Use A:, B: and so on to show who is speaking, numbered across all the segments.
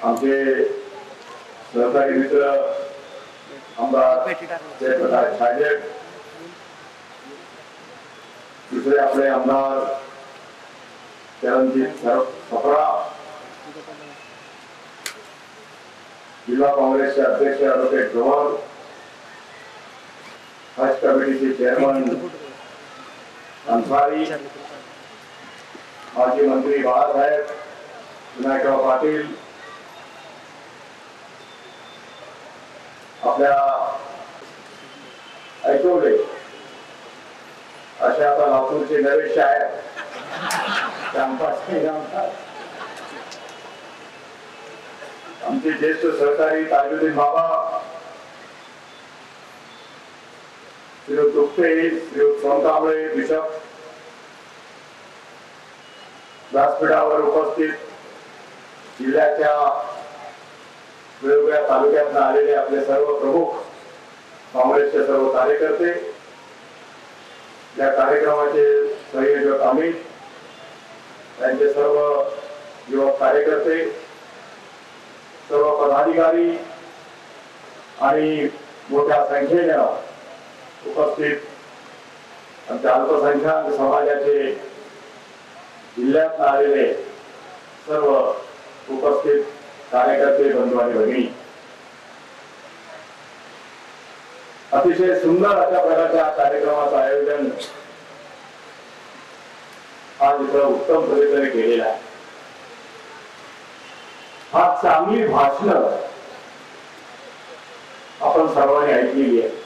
A: आमचे सहकारी मित्र आमदार जयप्रकाश छाजेड, दुसरे आपले आमदार चरणजीत सफरा, जिल्हा काँग्रेसचे अध्यक्ष ॲडव्होकेट जोहर, हज कमिटीचे चेअरमन अन्सारी, माजी मंत्री बाळासाहेब विनायकराव पाटील, आपल्या ऐकवले अशा आता लातूरचे नवे शायर आमचे ज्येष्ठ सहकारी ताजुद्दीन बाबा, श्रीयुत दुप्ते, श्रीयुत सोनकांबळे, बिशप, व्यासपीठावर उपस्थित जिल्ह्याच्या वेगवेगळ्या तालुक्यातून आलेले आपले सर्व प्रमुख, काँग्रेसचे सर्व कार्यकर्ते, या कार्यक्रमाचे संयोजक अमित, त्यांचे सर्व युवक कार्यकर्ते, सर्व पदाधिकारी आणि मोठ्या संख्येने उपस्थित आमच्या अल्पसंख्याक समाजाचे जिल्ह्यात आलेले सर्व उपस्थित कार्यकर्ते, बंधू आणि भगिनी, अतिशय सुंदर अशा प्रकारच्या कार्यक्रमाचं आयोजन आज इथं उत्तम पद्धतीने केलेलं आहे. फार चांगली भाषणं आपण सर्वांनी ऐकलेली आहे.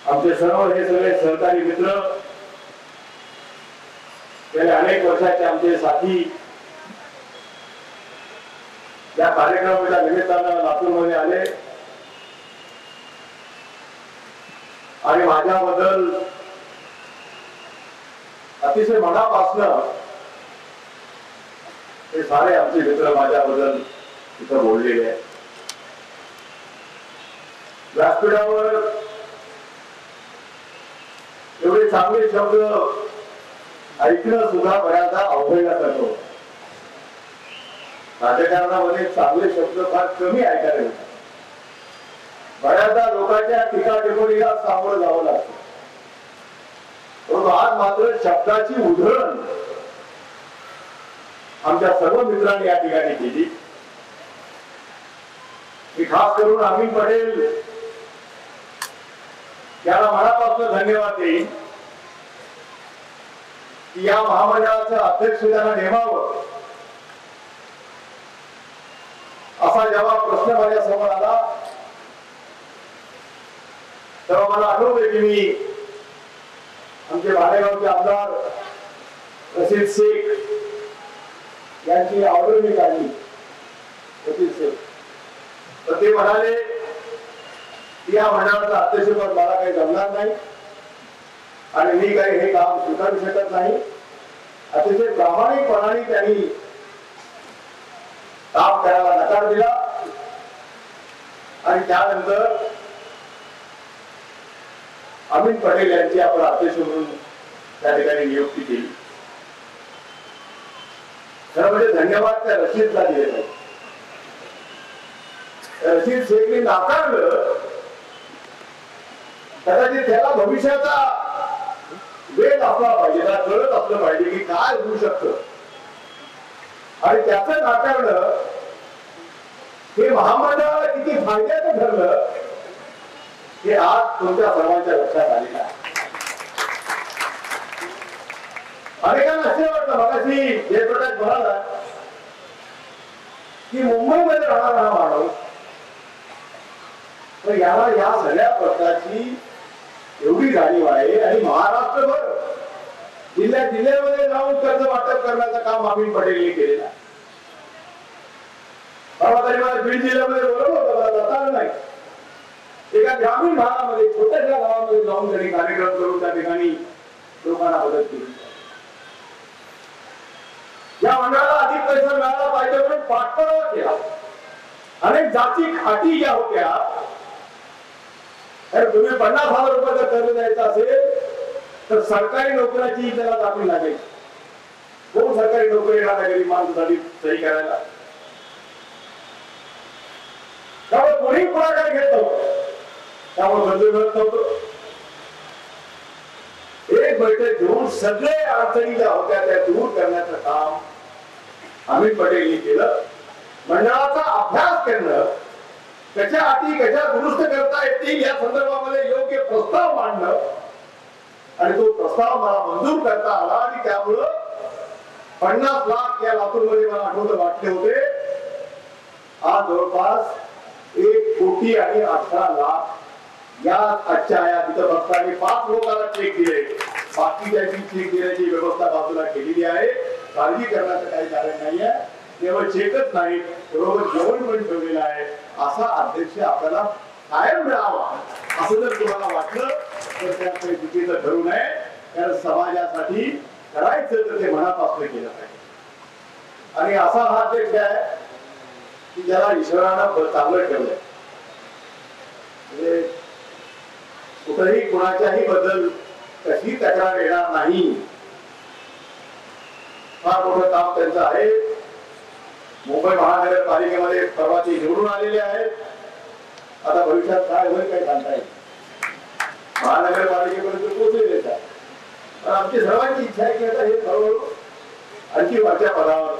A: आमचे सर्व हे सगळे सहकारी मित्र, गेल्या अनेक वर्षाचे आमचे साथी, या कार्यक्रमाच्या निमित्तानं लातूरमध्ये आले आणि माझ्याबद्दल अतिशय मनापासनं हे सारे आमचे मित्र माझ्याबद्दल तिथं बोललेले आहेत. व्यासपीठावर एवढे चांगले शब्द ऐकणं सुद्धा बऱ्याचदा अवघडण्यासारखं. राजकारणामध्ये चांगले शब्द फार कमी ऐकायला मिळतात. बऱ्याचदा लोकांच्या टीका टिप्पणीला सामोरं जावं लागतं. परंतु आज मात्र शब्दाची उधळण आमच्या सर्व मित्रांनी या ठिकाणी केली. मी खास करून अमित पटेल याला मनापासून धन्यवाद देईन की या महामंडळाचं अध्यक्ष त्यांना नेमावं असा जेव्हा प्रश्न माझ्या समोर आला तेव्हा मला आठवतंय की मी आमचे भालेगावचे आमदार रशीद शेख यांची ऑर्डर मी काढली. रशीद शेख तर ते म्हणाले की या मंडळाचं अध्यक्षपद मला काही जमणार नाही आणि मी काही हे काम स्वीकारू शकत नाही. अतिशय प्रामाणिकपणाने त्यांनी काम करायला नकार दिला आणि त्यानंतर अमित पटेल यांची आपण अध्यक्ष म्हणून त्या ठिकाणी नियुक्ती केली. खरं म्हणजे धन्यवाद त्या रशीदला दिले नाही. रशीद शेखने नाकारलं. कदाचित त्याला भविष्याचा वेध असला पाहिजे, त्याला कळत असलं पाहिजे की काय होऊ शकतं आणि त्याचं नाकारणं हे महामंडळाला किती फायद्याचं ठरलं हे आज तुमच्या सर्वांच्या लक्षात आलेलं आहे. अनेकांना असे वाटतं, मगाशी जयप्रकाश म्हणाला की मुंबईमध्ये राहणारा हा माणूस, तर याला या सगळ्या प्रकारची एवढी जाणीव आहे आणि महाराष्ट्रभर जिल्ह्यामध्ये जाऊन कर्ज वाटप करण्याचं काम अमित पटेलने केलेलं आहे. परवा तरी मला बीड जिल्ह्यामध्ये बोलवलं होतं, मला जाता आलं नाही. एका ग्रामीण भागामध्ये छोट्याशा गावामध्ये जाऊन त्यांनी कार्यक्रम करून त्या ठिकाणी लोकांना मदत केली. या मंडळाला अधिक पैसा मिळाला पाहिजे म्हणून पाठपुरावा केला. अनेक जाती खाटी ज्या होत्या, तुम्ही 50,000 रुपयाचं कर्ज द्यायचं असेल तर सरकारी नोकऱ्याची त्याला जामीन लागेल. 50,000 रुपयाचं कर्ज द्यायचं असेल तर सरकारी नोकऱ्याची त्याला जामीन लागेल. 50,000 रुपयाचं कर्ज द्यायचं असेल तर सरकारी नोकऱ्याची त्याला जामीन लागेल. कोण सरकारी नोकरी येणार गरीब माणसासाठी सही करायला? त्यामुळे कोणी पुढाकार घेत नव्हतं, त्यामुळे बदल मिळत नव्हतं. एक बैठक घेऊन सगळे अडचणी ज्या होत्या त्या दूर करण्याचं काम अमित पटेलनी केलं. मंडळाचा अभ्यास करणं, कशा अटी कशा दुरुस्त करता येतील या संदर्भामध्ये योग्य प्रस्ताव मांडणं आणि तो प्रस्ताव मला मंजूर करता आला आणि त्यामुळं 50 लाख या लातूरमध्ये मला आठवतं वाटले होते. आज जवळपास 1,18,00,000 या आजच्या या तिथं बघताना 5 लोकांना चेक दिले, बाकी त्यांची चेक देण्याची व्यवस्था बाजूला केलेली आहे. काळजी करण्याचं काही कारण नाहीये. केवळ चेकच नाही, बरोबर जेवण पण ठेवलेलं आहे. असा अध्यक्ष आपल्याला कायम मिळावा असं जर तुम्हाला वाटलं तर त्यात चुकीचं ठरू नये. कारण समाजासाठी करायचं तर ते मनापासून केलं पाहिजे. आणि असा हा अध्यक्ष आहे की ज्याला ईश्वरानं चांगलं ठेवलंय. म्हणजे कुठेही कुणाच्याही बद्दल कशी तक्रार येणार नाही. फार मोठं काम त्यांचं आहे. मुंबई महानगरपालिकेमध्ये परवा ते निवडून आलेले आहेत. आता भविष्यात काय होईल काही सांगता येईल. महानगरपालिकेपर्यंत पोहोचलेले आहेत. पण आमची सर्वांची इच्छा आहे की आता हे हळूहळू आणखी वरच्या पदावर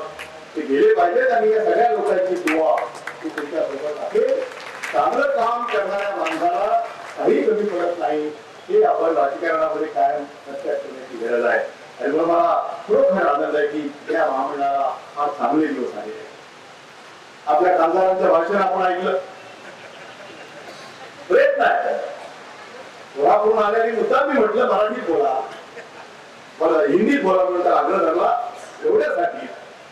A: ते गेले पाहिजेत आणि या सगळ्या लोकांची दुवा ती तुमच्या सोबत आहे. चांगलं काम करणाऱ्या माणसाला काही कमी पडत नाही हे आपण राजकारणामध्ये कायम लक्षात ठेवण्याची गरज आहे. आणि म्हणून मला खरोखर आनंद आहे की या महामंडळाला फार चांगले दिवस आले. आपल्या खासदारांचं भाषण आपण ऐकलं. प्रयत्न आहे कोल्हापूरून आल्याने मुद्दा मी म्हटलं मराठीत बोला, मला हिंदीत बोला म्हणून आग्रह धरला एवढ्यासाठी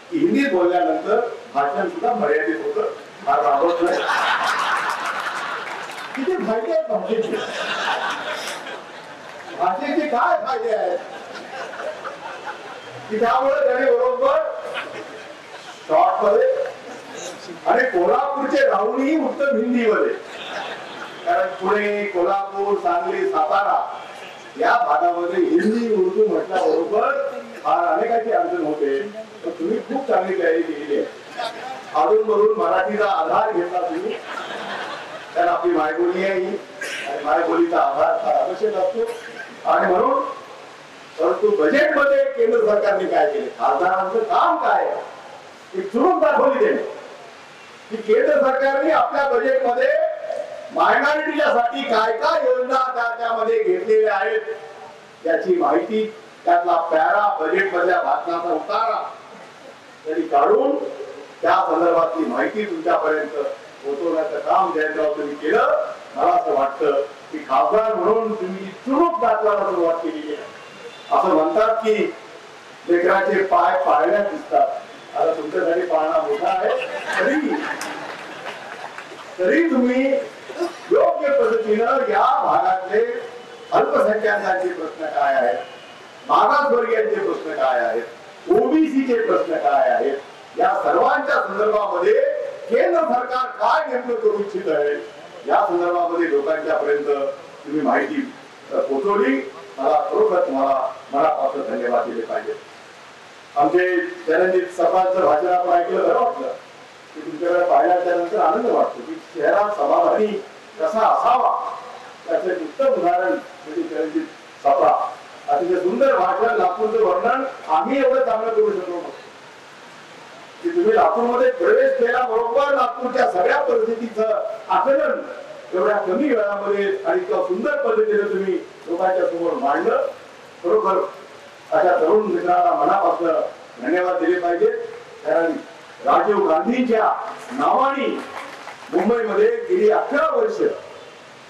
A: की हिंदीत बोलल्यानंतर भाषण सुद्धा मर्यादित होतं. फार राबवत नाही. किती फायदे आहेत भाषेचे. भाषेचे काय फायदे आहेत की त्यामुळे त्याने बरोबर शॉर्ट मध्ये आणि कोल्हापूरचे राहूनही उत्तम हिंदीमध्ये. कारण पुणे कोल्हापूर सांगली सातारा या भागामध्ये हिंदी उर्दू म्हटल्याबरोबर फार अनेकाची अडचण होते. तर तुम्ही खूप चांगली तयारी केलेली आहे. अधून मधून मराठीचा आधार घेतला तुम्ही. कारण आपली मायबोली आहे ही आणि मायबोलीचा आधार फार आवश्यक असतो. आणि म्हणून परंतु बजेटमध्ये केंद्र सरकारने काय केले, खासदारांचं काम काय आहे चुरून दाखवली त्यांनी की केंद्र सरकारने आपल्या बजेटमध्ये मायनॉरिटीसाठी काय काय योजना त्यामध्ये घेतलेल्या आहेत याची माहिती, त्यातला पॅरा, बजेट मधल्या भाषणाचा उतारा त्यांनी काढून त्या संदर्भातली माहिती तुमच्यापर्यंत पोहोचवण्याचं काम जयंतराव तुम्ही केलं. मला असं वाटतं की खासदार म्हणून तुम्ही चुरूक दाखवायला सुरुवात केलेली आहे. असं म्हणतात की लेकराचे पाय पाळण्यात दिसतात. आता तुमच्यासाठी पाळणा मोठा आहे. तरी तुम्ही योग्य पद्धतीनं या भागातले अल्पसंख्याकांचे प्रश्न काय आहेत, मागासवर्गीयांचे प्रश्न काय आहेत, ओबीसीचे प्रश्न काय आहेत, या सर्वांच्या संदर्भामध्ये केंद्र सरकार काय नेमकं करू इच्छित आहे या संदर्भामध्ये लोकांच्या पर्यंत तुम्ही माहिती पोहोचवली. मला खरोखर तुम्हाला मनापासून धन्यवाद दिले पाहिजे. आमचे चरणजित सभाचं भाषण आपण ऐकलं बरं वाटलं की तुमच्याकडे पाहिल्याच्या नंतर आनंद वाटतो की शहरात सभापती कसा असावा त्याचं एक उत्तम उदाहरण म्हणजे चरणजित सभा. अतिशय सुंदर भाषण, लातूरचं वर्णन आम्ही एवढं चांगलं करू शकलो की तुम्ही लातूरमध्ये प्रवेश केला बरोबर लातूरच्या सगळ्या परिस्थितीचं आकलन एवढ्या कमी वेळामध्ये आणि इतक्या सुंदर पद्धतीने तुम्ही लोकांच्या समोर मांडलं. खरोखर अशा तरुण मित्रांना मनापासून धन्यवाद दिले पाहिजे. कारण राजीव गांधींच्या नावाने मुंबईमध्ये गेली 11 वर्ष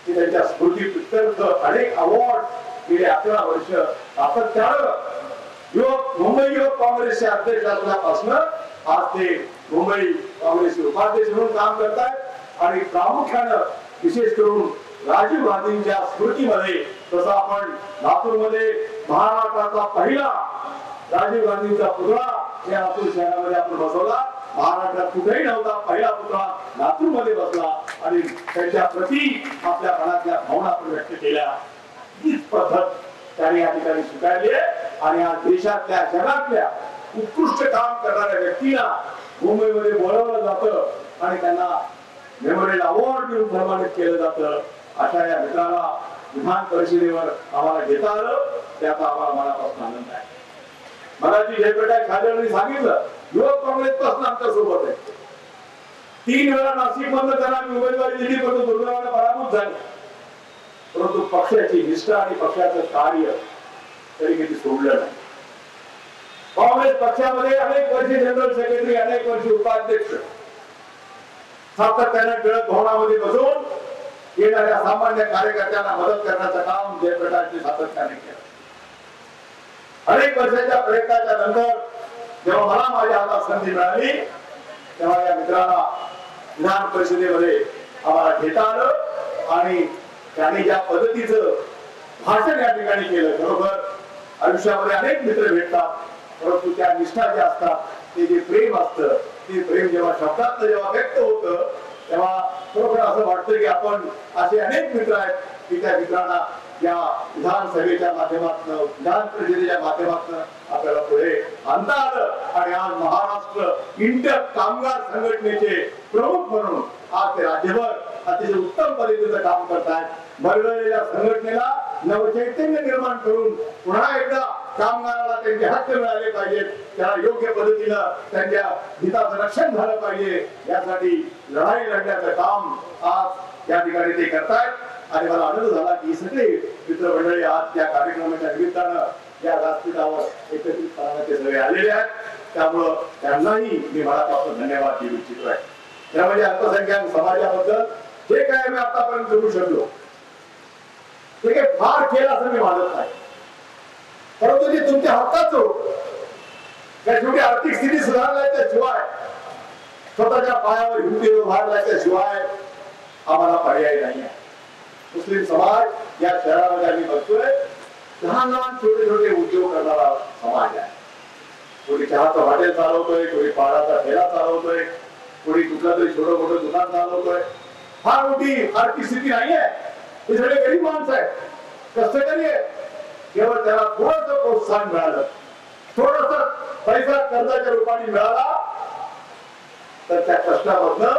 A: की त्यांच्या स्मृतीप्रित्यर्थ अनेक अवॉर्ड गेली 11 वर्ष सातत्यानं मुंबई युवक काँग्रेसचे अध्यक्ष असल्यापासून आज ते मुंबई काँग्रेसचे उपाध्यक्ष म्हणून काम करतात. आणि प्रामुख्यानं विशेष करून राजीव गांधींच्या स्मृतीमध्ये जसं आपण लातूरमध्ये महाराष्ट्राचा पहिला राजीव गांधींचा पुतळा या लातूर शहरामध्ये आपण बसवला. महाराष्ट्रात कुठेही नव्हता पहिला पुतळा लातूरमध्ये बसला आणि त्यांच्या प्रती आपल्या मनातल्या भावना आपण व्यक्त केल्या. हीच पद्धत त्यांनी या ठिकाणी स्वीकारली आहे आणि आज देशातल्या जगातल्या उत्कृष्ट काम करणाऱ्या व्यक्तीला मुंबईमध्ये बोलावलं जातं आणि त्यांना मेमोरियल अवॉर्ड देऊन सन्मानित केलं जातं. अशा या मित्राला विधान परिषदेवर आम्हाला घेता आलं, त्याचा आम्हाला मनापासून आनंद आहे. मराठी जयप्रकाश खादेकरांनी सांगितलं, युवक काँग्रेस पासून आमच्या सोबत आहे. 3 वेळा नाशिक मधनं त्यांना उमेदवारी दिली, परंतु दुर्दैवाने पराभूत झाले. परंतु पक्षाची निष्ठा आणि पक्षाचं कार्य तरी कधी सोडलं नाही. काँग्रेस पक्षामध्ये अनेक वर्ष जनरल सेक्रेटरी, अनेक वर्ष उपाध्यक्ष, सातत्याने टिळक भवनामध्ये बसून येणाऱ्या सामान्य कार्यकर्त्यांना मदत करण्याचं काम जयप्रकाशजी सातत्याने केलं. अनेक वर्षाच्या प्रयत्नाच्या नंतर जेव्हा मला माझ्या हातात संधी मिळाली, तेव्हा या मित्राला विधान परिषदेमध्ये आम्हाला घेता आलं आणि त्यांनी ज्या पद्धतीचं भाषण या ठिकाणी केलं, बरोबर आयुष्यामध्ये अनेक मित्र भेटतात, परंतु त्या निष्ठा ज्या असतात, ते जे प्रेम असतं, ते प्रेम जेव्हा शब्दात जेव्हा व्यक्त होतं, तेव्हा खरोखर असं वाटतं की आपण असे अनेक मित्र आहेत की त्या मित्रांना या विधानसभेच्या माध्यमातून, विधान परिषदेच्या माध्यमातून आपल्याला पुढे आणता आलं. आणि आज महाराष्ट्र इंटर कामगार संघटनेचे प्रमुख म्हणून आज ते राज्यभर अतिशय उत्तम पद्धतीचं काम करतायत. भरलेल्या संघटनेला नवचैतन्य निर्माण करून पुन्हा एकदा कामगाराला त्यांचे हक्क मिळाले पाहिजेत, त्याला योग्य पद्धतीनं त्यांच्या हिताचं रक्षण झालं पाहिजे, यासाठी लढाई लढण्याचं काम आज या ठिकाणी ते करतायत. आणि मला आनंद झाला की सगळे मित्रमंडळी आज या कार्यक्रमाच्या निमित्तानं या व्यासपीठावर एकत्रितपणाने ते सगळे आलेले आहेत. त्यामुळं त्यांनाही मी मनापासून धन्यवाद देऊ इच्छितो आहे. त्यामध्ये अल्पसंख्याक समाजाबद्दल जे काय मी आतापर्यंत करू शकलो ते काही फार केलं असं मी मानत नाही, परंतु जे तुमच्या हक्काचं होतं, त्या शेवटी आर्थिक स्थिती सुधारल्याच्या शिवाय, स्वतःच्या पायावर हिमतीवर उभारल्याच्या शिवाय आम्हाला पर्याय नाही आहे. मुस्लिम समाज या शहरामध्ये आम्ही बघतोय, लहान लहान छोटे छोटे उद्योग करणारा समाज आहे. कोणी चहाचं हॉटेल चालवतोय, कोणी पाडाचा ठेला चालवतोय, कोणी कुठलं तरी छोटं मोठं दुकान चालवतोय. फार मोठी आर्थिक स्थिती नाही आहे, हे सगळे गरीब माणसं आहेत, कष्टकरी आहे. केवळ त्याला थोडंसं प्रोत्साहन मिळालं, थोडंसं पैसा कर्जाच्या रूपाने मिळाला, तर त्या कष्टामधनं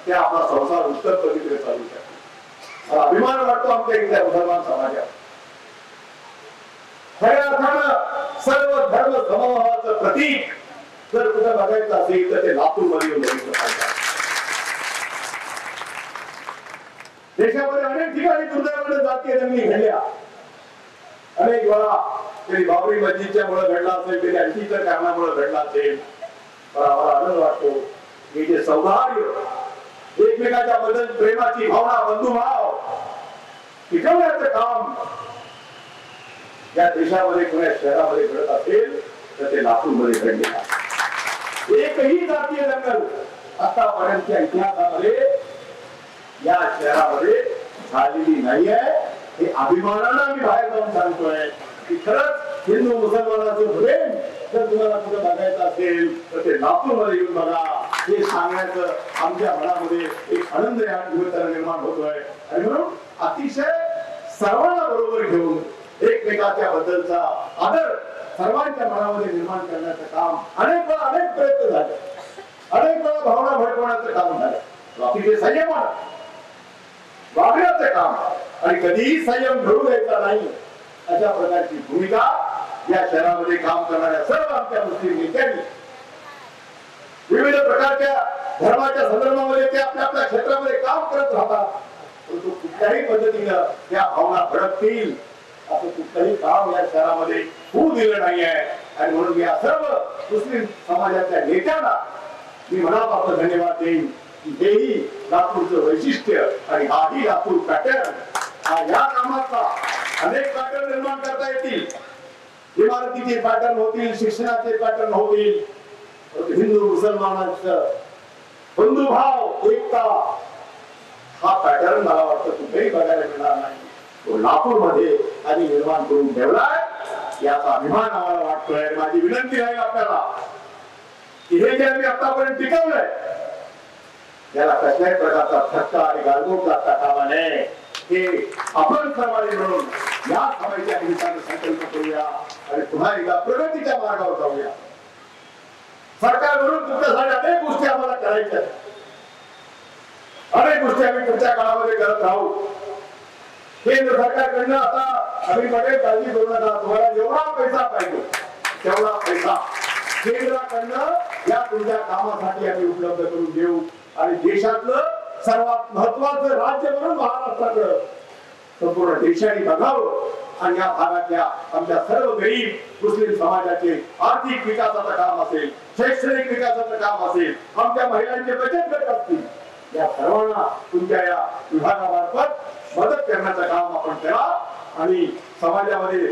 A: ते आपला संसार उत्तम पद्धतीने चालू शकतो. मला अभिमान वाटतो आमच्या इथल्या मुसलमान समाजात. खऱ्या अर्थानं सर्व धर्म समभावाचं प्रतीक जर कुठं बघायचं असेल तर ते लातूर मध्ये येऊन बघितलं पाहिजे. देशामध्ये अनेक ठिकाणी दुर्दैवाने जातीय दंगली घडल्या, अनेक वेळा तरी बाबरी मस्जिदच्या मुळे घडला असेल, तरी आणखी इतर कारणामुळे घडला असेल. पण आम्हाला आनंद वाटतो की जे सौहार्द, एकमेकाच्या बद्दल प्रेमाची भावना, बंधुभाव टिकवण्याचं काम या देशामध्ये पुण्या शहरामध्ये घडत असेल तर ते लातूरमध्ये घडले आहे. एकही जातीय दंगल आतापर्यंतच्या इतिहासामध्ये या शहरामध्ये झालेली नाही आहे. हे अभिमानानं आम्ही बाहेर जाऊन सांगतोय की खरंच हिंदू मुसलमानाचं प्रेम जर तुम्हाला कुठं बघायचं असेल तर ते लातूरमध्ये येऊन बघा. हे सांगण्याचं आमच्या मनामध्ये एक आनंद या निमित्तानं निर्माण होतोय. आणि म्हणून अतिशय सर्वांना बरोबर घेऊन एकमेकाच्या बद्दलचा आदर सर्वांच्या मनामध्ये निर्माण करण्याचं काम अनेक वेळा अनेक प्रयत्न झाले, अनेक वेळा भावना भडकवण्याचं काम झालं. अतिशय संयमानं वागण्याचं काम आणि कधीही संयम घडू द्यायचा नाही, अशा प्रकारची भूमिका या शहरामध्ये काम करणाऱ्या सर्व आमच्या मुस्लिम नेत्यांनी विविध प्रकारच्या धर्माच्या संदर्भामध्ये ते आपल्या आपल्या क्षेत्रामध्ये काम करत राहतात. परंतु कुठल्याही पद्धतीनं त्या भावना भडकतील असं कुठलंही काम या शहरामध्ये होऊ दिलं नाही आहे. आणि म्हणून या सर्व मुस्लिम समाजाच्या नेत्यांना मी मनापासून धन्यवाद देईन. हेही लातूरचं वैशिष्ट्य आणि हाही लातूर पॅटर्न, या कामाचा अनेक पॅटर्न निर्माण करता येतील. इमारतीचे पॅटर्न होतील, शिक्षणाचे पॅटर्न होतील, हिंदू मुसलमानांचं बंधुभाव, एकता, हा पॅटर्न मला वाटतं कुठेही बघायला मिळणार नाही. तो लातूर मध्ये आधी निर्माण करून ठेवलाय, याचा अभिमान आम्हाला वाटतोय. माझी विनंती आहे आपल्याला की हे जे आम्ही आतापर्यंत टिकवलंय याला कसल्याही प्रकारचा धक्का आणि गालबोट लागता कामा नये. हे आपण सर्वांनी मिळून या सभेच्या निमित्तानं संकल्प करूया आणि पुन्हा एकदा प्रगतीच्या मार्गावर जाऊया. सरकारवरून तुमच्यासाठी अनेक गोष्टी आम्हाला करायच्या, अनेक गोष्टी आम्ही पुढच्या काळामध्ये करत राहू. केंद्र सरकारकडनं आता आम्ही पटेल काळजी करू नका, तुम्हाला जेवढा पैसा पाहिजे तेवढा पैसा केंद्राकडनं या तुमच्या कामासाठी आम्ही उपलब्ध करून देऊ. आणि देशातलं सर्वात महत्वाचं राज्य म्हणून महाराष्ट्राकडं संपूर्ण देशाने बघावं आणि या भागातल्या आमच्या सर्व गरीब मुस्लिम समाजाचे आर्थिक विकासाचं काम असेल, शैक्षणिक विकासाचं काम असेल, आमच्या महिलांचे बचत गट असतील, या सर्वांना तुमच्या या विभागामार्फत मदत करण्याचं काम आपण करा. आणि समाजामध्ये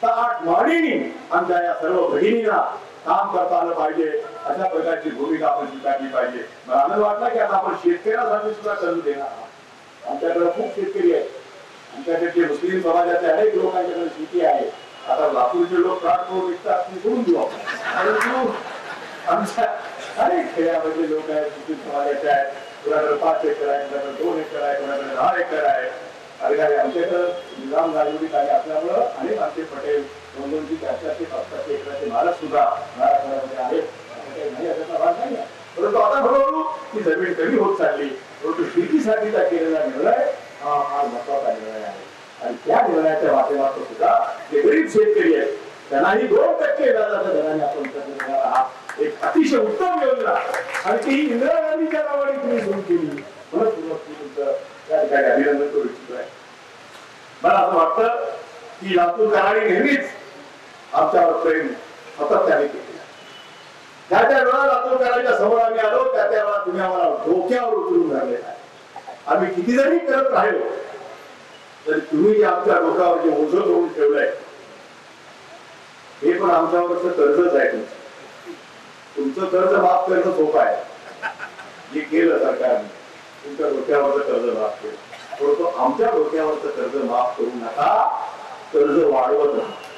A: ताट मांडीने आमच्या या सर्व भगिनींना काम करता आलं पाहिजे, अशा प्रकारची भूमिका आपण स्वीकारली पाहिजे. मला आनंद वाटला की आता आपण शेतकऱ्यांसाठी सुद्धा कर्ज देणार आहोत. आमच्याकडे खूप शेतकरी आहेत, आमच्याकडे मुस्लिम समाजाचे अनेक लोकांच्याकडे शेती आहे. आता लातूरचे लोक प्लॉट करून विकतात, सोडून देऊ आपण. आमच्या अनेक खेड्यामध्ये लोक आहेत, मुस्लिम समाजाचे आहेत, कोणाकडे 5 एकर आहे, कोणाकडे 2 एकर आहे, कोणाकडे 10 एकर आहे. अरे आमच्याकडे निजाम राजवटीत आले असल्यामुळं अनेक आमचे पटेल 2-2ची 4-4चे 5-5 एकराचे मालक सुद्धा महाराष्ट्रामध्ये आहेत. नाही असा भाग नाही. परंतु आता हळूहळू ती जमीन कमी होत चालली. परंतु शेतीसाठीचा केलेला निर्णय हा फार महत्वाचा निर्णय आहे. आणि त्या निर्णयाच्या माध्यमातून सुद्धा जे गरीब शेतकरी आहेत त्यांनाही 2% व्याजाच्या दराने आपण कर्ज देणार आहात. एक अतिशय उत्तम योजना आणि ती इंदिरा गांधीच्या नावाने तुम्ही सुरू केली. म्हणून तुमचं त्या ठिकाणी अभिनंदन करू इच्छितो आहे. मला असं वाटतं की लातूरकरांनी नेहमीच आमच्यावर प्रेम सातत्याने केले. ज्या त्या वेळा लातूरकरांच्या समोर आम्ही आलो त्या त्या वेळा तुम्ही आम्हाला डोक्यावर उचलून धरलेला आहे. आम्ही किती जरी करत राहिलो तरी तुम्ही जे आमच्या डोक्यावर जे ओझं करून ठेवलंय हे पण आमच्यावरचं कर्जच आहे. तुमचं कर्ज माफ करणं सोपं आहे, जे केलं सरकारने तुमच्या डोक्यावरचं कर्ज माफ केलं. परंतु आमच्या डोक्यावरचं कर्ज माफ करू नका, कर्ज वाढवत नका.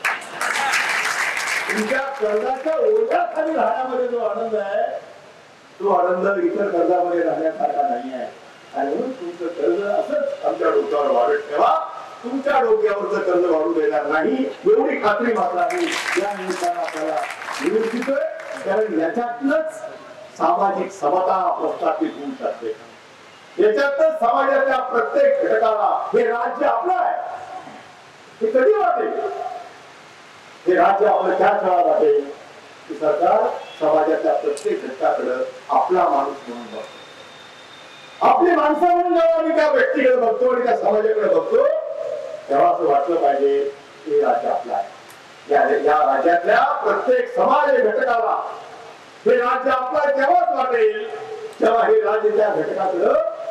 A: तुमच्या कर्जाच्या ओझ्याखाली राहण्यामध्ये जो आनंद आहे तो आनंद इतर कर्जामध्ये राहण्यासारखा नाही आहे. आणि म्हणून तुमचं कर्ज असंच आमच्या डोक्यावर वाढत ठेवा. तुमच्या डोक्यावरचं कर्ज वाढू देणार नाही एवढी खात्री मात्र आम्ही या निमित्तानं आपल्याला निवडतोय. कारण याच्यातनच सामाजिक समता प्रस्थापित होऊ शकते. याच्यातच समाजाच्या प्रत्येक घटकाला हे राज्य आपलं आहे हे कधी वाटेल. हे राज्य आपलं त्याच वेळा वाटेल की सरकार समाजाच्या प्रत्येक घटकाकडे आपला माणूस म्हणून बघतो. आपली माणसं म्हणून जेव्हा आम्ही त्या व्यक्तीकडे बघतो आणि त्या समाजाकडे बघतो तेव्हा असं वाटलं पाहिजे की राज्य आपलं आहे. या राज्यातल्या प्रत्येक समाज घटकाला हे राज्य आपलं आहे तेव्हाच वाटेल जेव्हा हे राज्य त्या घटकाकडे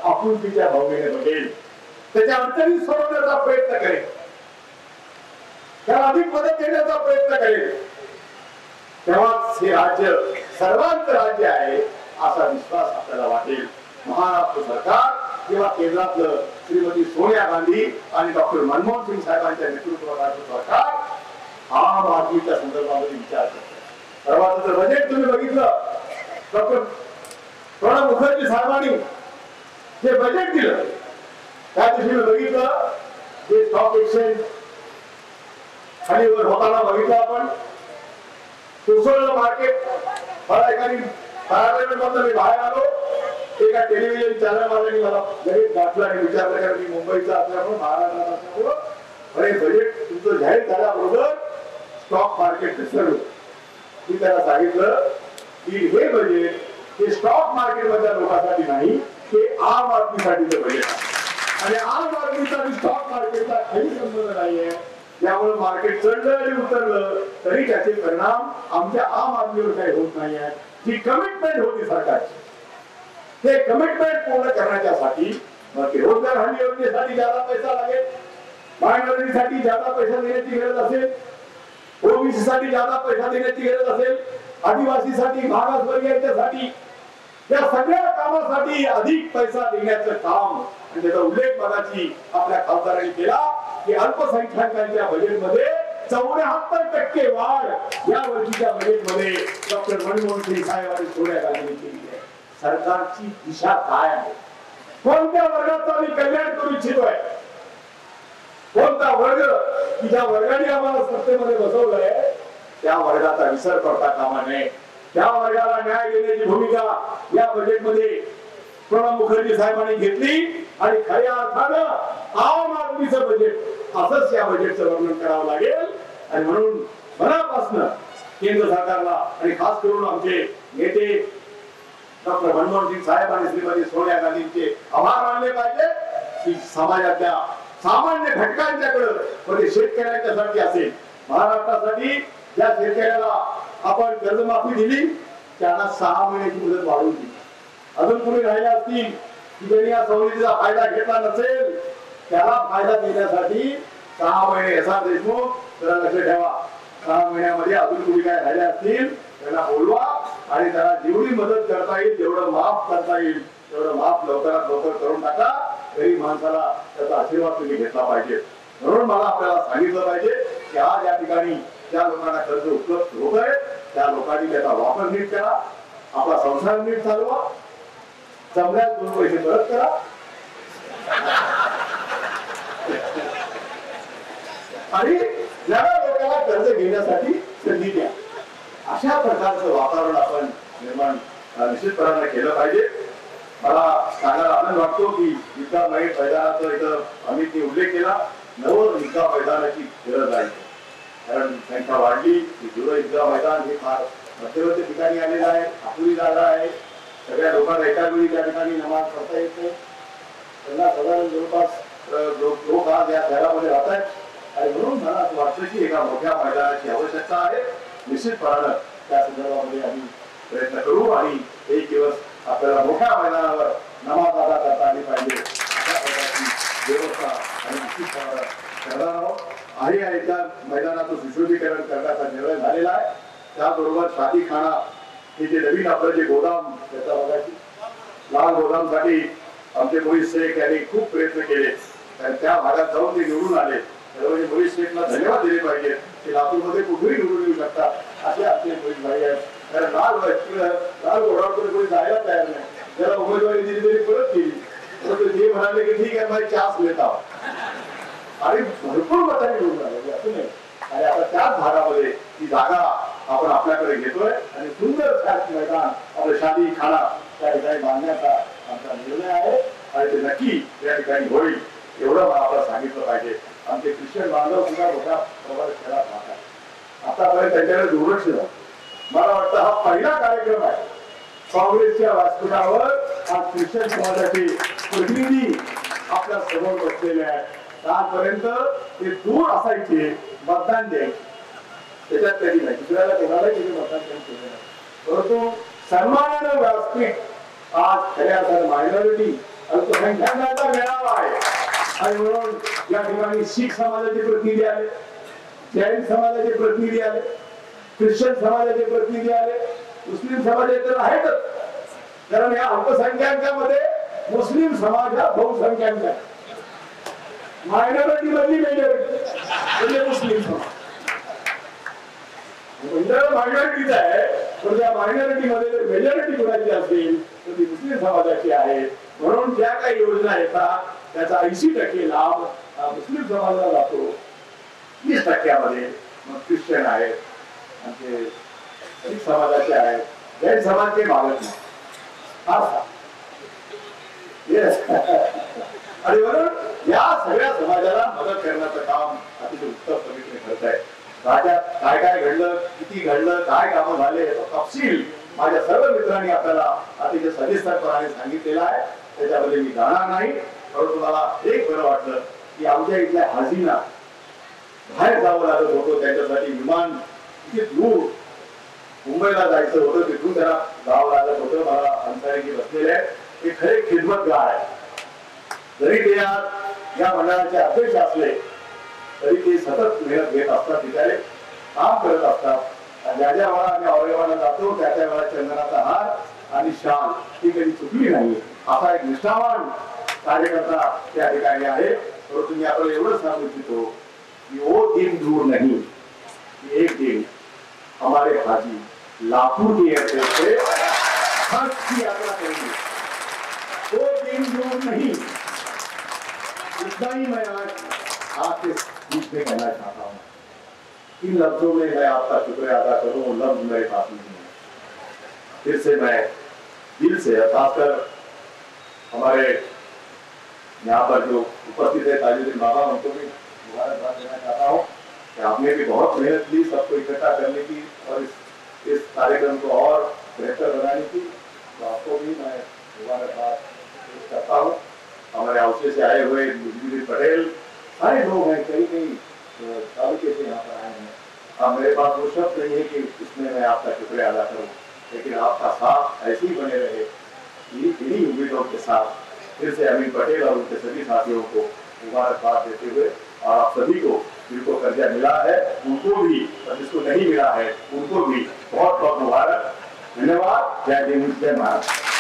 A: आपुलकीच्या भावनेने बघेल, त्याच्या अडचणी सोडवण्याचा प्रयत्न करेल, त्याला अधिक मदत देण्याचा प्रयत्न करेल. तेव्हाच हे राज्य सर्वांचं राज्य आहे असा विश्वास आपल्याला वाटेल. महाराष्ट्र सरकार किंवा केंद्रातलं श्रीमती सोनिया गांधी आणि डॉक्टर मनमोहन सिंग साहेबांच्या नेतृत्वाखालील सरकार आम आदमीच्या संदर्भामध्ये विचार करते. परवाचं बजेट तुम्ही बघितलं, डॉक्टर प्रणब मुखर्जी साहेबांनी जे बजेट दिलं त्या दिवशी मी बघितलं जे स्टॉक एक्सचेंज खाली वर होताना बघितलं आपण. कोसळलं मार्केट. मला एखादी पार्लमेंट मधून मी बाहेर आलो, एका टेलिव्हिजन चॅनल वाल्याने मला लगेच गाठलं आणि विचारलं कारण मी मुंबईचा असल्यामुळे महाराष्ट्रात असल्यामुळं अरे बजेट तुमचं जाहीर झाल्याबरोबर स्टॉक मार्केट घसरलं. मी त्याला सांगितलं की हे बजेट हे स्टॉक मार्केट मधल्या लोकांसाठी नाही, हे आम आदमीसाठीचं बजेट आहे आणि आम आदमीचा आणि स्टॉक मार्केटचा काही संबंध नाहीये. यामुळे मार्केट चढलं आणि उतरलं तरी त्याचे परिणाम आमच्या आम आदमीवर काही होत नाही आहे. जी कमिटमेंट होती सरकारची ते कमिटमेंट पूर्ण करण्यासाठी मग रोजगार हमी योजनेसाठी ज्यादा पैसा लागेल, मायनॉरिटीसाठी ज्यादा पैसा देण्याची गरज असेल, ओबीसी साठी ज्यादा पैसा देण्याची गरज असेल, आदिवासीसाठी मागासवर्गीयांच्यासाठी या सगळ्या कामासाठी अधिक पैसा देण्याचं काम आणि त्याचा उल्लेख मगाशी आपल्या खासदारांनी केला की अल्पसंख्याकांच्या बजेटमध्ये 74% वाढ या वर्षीच्या बजेटमध्ये डॉक्टर मनमोहन सिंग साहेब आणि सोनिया गांधींनी केली आहे. सरकारची दिशा काय आहे? कोणत्या वर्गाचं आम्ही कल्याण करू इच्छितोय? कोणता वर्ग की ज्या वर्गाने आम्हाला सत्तेमध्ये बसवलंय त्या वर्गाचा विसर करता कामा नये. त्या वर्गाला न्याय देण्याची भूमिका या बजेटमध्ये प्रणब मुखर्जी साहेबांनी घेतली आणि खऱ्या अर्थानं आम आदमीचं बजेट असंच या बजेटचं वर्णन करावं लागेल. आणि म्हणून मनापासून केंद्र सरकारला आणि खास करून आमचे नेते डॉक्टर मनमोहन सिंग साहेब आणि श्रीमती सोनिया गांधींचे आभार मानले पाहिजे की समाजातल्या सामान्य घटकांच्याकडे म्हणजे शेतकऱ्यांच्यासाठी असेल, महाराष्ट्रासाठी ज्या शेतकऱ्याला आपण कर्जमाफी दिली त्यांना 6 महिन्याची मुदत वाढवून दिली. अजून कोणी राहिले असतील की ज्यांनी या सवलतीचा फायदा घेतला नसेल त्याला फायदा देण्यासाठी 6 महिने एस.आर. देशमुख जरा लक्ष ठेवा, 6 महिन्यामध्ये अजून कोणी काय राहिले असतील त्यांना बोलवा आणि त्याला जेवढी मदत करता येईल जेवढं माफ करता येईल तेवढं माफ लवकरात लवकर करून टाका. गरीब माणसाला त्याचा आशीर्वाद तुम्ही घेतला पाहिजे. म्हणून मला आपल्याला सांगितलं पाहिजे की आज या ठिकाणी ज्या लोकांना कर्ज उपलब्ध होत आहे त्या लोकांनी त्याचा वापर नीट करा, आपला संसार नीट चालवा, जमल्यास 2 पैसे परत करा. आणि ज्या लोकांना कर्ज घेण्यासाठी संधी द्या. अशा प्रकारचं वातावरण आपण निर्माण निश्चितपणाने केलं पाहिजे. मला सांगायला आनंद वाटतो की ईदगाह मैदानाचा इथं अमितने उल्लेख केला. नवं ईदगाह मैदानाची गरज आहे, कारण संख्या वाढली. जुनं ईदगाह मैदान हे फार मध्यवर्ती ठिकाणी आलेलं आहे, अपुरी जागा आहे. सगळ्या लोकांना एकाच वेळी त्या ठिकाणी नमाज पढता येत नाही. त्यांना साधारण जवळपास लोक आज या शहरामध्ये राहत आहेत आणि म्हणून मला असं वाटतं की एका मोठ्या मैदानाची आवश्यकता आहे. निश्चितपणानं त्या संदर्भामध्ये आम्ही प्रयत्न करू आणि एक दिवस आपल्याला मोठ्या मैदानावर नमाज अदा करता आली पाहिजे अशा प्रकारची व्यवस्था आणि निश्चितपणानं करणार आहोत. आणि या मैदानाचं सुशोभीकरण करण्याचा निर्णय झालेला आहे. त्याबरोबर शादीखाना हे जे नवीन आपलं जे गोदाम त्याचा बघायची लाल गोदामसाठी आमचे मोहित शेख यांनी खूप प्रयत्न केले आणि त्या भागात जाऊन ते निवडून आले. त्यामुळे मोहित शेखला धन्यवाद दिले पाहिजे. ते लातूरमध्ये कुठेही निवडून येऊ शकतात असे आमचे मोहित भाई आहेत. कारण लाल घोडावर कोणी जायला तयार नाही. त्याला उमेदवारी दिली तरी परत केली. ते म्हणाले की ठीक आहे भाई चान्स लेता आणि भरपूर मतांनी निवडून आले असं नाही. आणि आता त्याच भागामध्ये ती जागा आपण आपल्याकडे घेतोय आणि सुंदर मैदान आपलं शादी खाना त्या ठिकाणी बांधण्याचा आमचा निर्णय आहे आणि ते नक्की या ठिकाणी होईल एवढं मला आपल्याला सांगितलं पाहिजे. आमचे ख्रिश्चन बांधव सुद्धा मोठ्या प्रमाणात खेळात राहतात. आतापर्यंत त्यांच्याकडे दुर्लक्ष झालं. मला वाटतं हा पहिला कार्यक्रम आहे काँग्रेसच्या व्यासपीठावर आज ख्रिश्चन समाजाचे प्रतिनिधी आपल्या समोर बसलेले आहेत. आजपर्यंत ते दूर असायचे, मतदान द्यायचे, त्याच्यात कधी नाही दुसऱ्याला कोणालाही कधी मतदान केलं नाही. परंतु सन्मानानं व्यासपीठ आज खऱ्या अर्थानं मायनॉरिटी अल्पसंख्याकांचा मेळावा आहे. आणि म्हणून या ठिकाणी शीख समाजाचे प्रतिनिधी आले, जैन समाजाचे प्रतिनिधी आले, ख्रिश्चन समाजाचे प्रतिनिधी आले, मुस्लिम समाजाचे तर आहेतच. कारण या अल्पसंख्याकांमध्ये मुस्लिम समाज हा बहुसंख्याक आहे. मायनॉरिटी मधली मेजॉरिटी म्हणजे मुस्लिम समाज म्हणजे मायनॉरिटीच आहे. पण त्या मायनॉरिटी मध्ये जर मेजॉरिटी कोणाची असेल तर ती मुस्लिम समाजाची आहे. म्हणून ज्या काही योजना येतात त्याचा 80% लाभ मुस्लिम समाजाला जातो. 20% मग ख्रिश्चन आहेत, आमचे शीख समाजाचे आहेत, जैन समाज काही मागत नाही. आणि म्हणून या सगळ्या समाजाला मदत करण्याचं काम अतिशय उत्तम पद्धतीने करत आहे. राज्यात काय काय घडलं, किती घडलं, काय कामं झाले याचा तपशील माझ्या सर्व मित्रांनी आपल्याला अतिशय सविस्तरपणे सांगितलेला आहे. त्याच्यामध्ये मी जाणार नाही. परंतु मला एक बरं वाटलं की आमच्या इथल्या हाजींना बाहेर जावं लागत होतं. त्यांच्यासाठी विमान किती दूर मुंबईला जायचं होतं, तिथून त्याला जावं लागत होतं. मला अन्सारी बसलेले आहेत, ते खरे खिदमतगार आहे. जरी ते आज या मंडळाचे अध्यक्ष असले तरी ते सतत मेहनत घेत असतात, तिथे काम करत असतात. ज्या ज्या वेळा आम्ही औरंगाबादला जातो त्या त्या वेळा चंदनाचा हार आणि शाल ही कधी चुकली नाही. असा एक निष्ठावान कार्यकर्ता त्या ठिकाणी आहे. परंतु मी आपल्याला एवढंच सांगू इच्छितो कि वो दिन दूर नहीं, एक दिन हमारे हाजी लातूर की एयरपोर्ट से हज की यात्रा करेंगे. वो दिन दूर नहीं. इतना ही मैं आज आपके बीच में कहना चाहता हूँ. इन लफ्जों में मैं आपका शुक्रिया अदा करूँ, लफ्ज मेरे पास नहीं है. फिर से मैं दिल से, खासकर हमारे यहाँ पर जो उपस्थित है ताजुद्दीन बाबा, उनको भी मुबारकबाद देना चाहता हूँ कि आपने भी बहुत मेहनत की सबको इकट्ठा करने की और इस कार्यक्रम को और बेहतर बनाने की, तो आपको भी मैं मुबारकबाद पेश करता हूँ। हमारे हाउसे से आए हुए बिजली पटेल, सारे लोग हैं, कई तालुके से यहाँ पर आए हैं। अब मेरे पास वो शब्द नहीं है कि इसमें मैं आपका शुक्रिया अदा करूँ, लेकिन आपका साथ ऐसे ही बने रहे, इन्हीं उम्मीदों के साथ फिर से अमीन पटेल और उनके सभी साथियों को मुबारकबाद देते हुए, और आप सभी को जिनको कर्जा मिला है उनको भी, और जिसको नहीं मिला है उनको भी बहुत बहुत मुबारक। धन्यवाद। जय हिंद, जय महाराष्ट्र।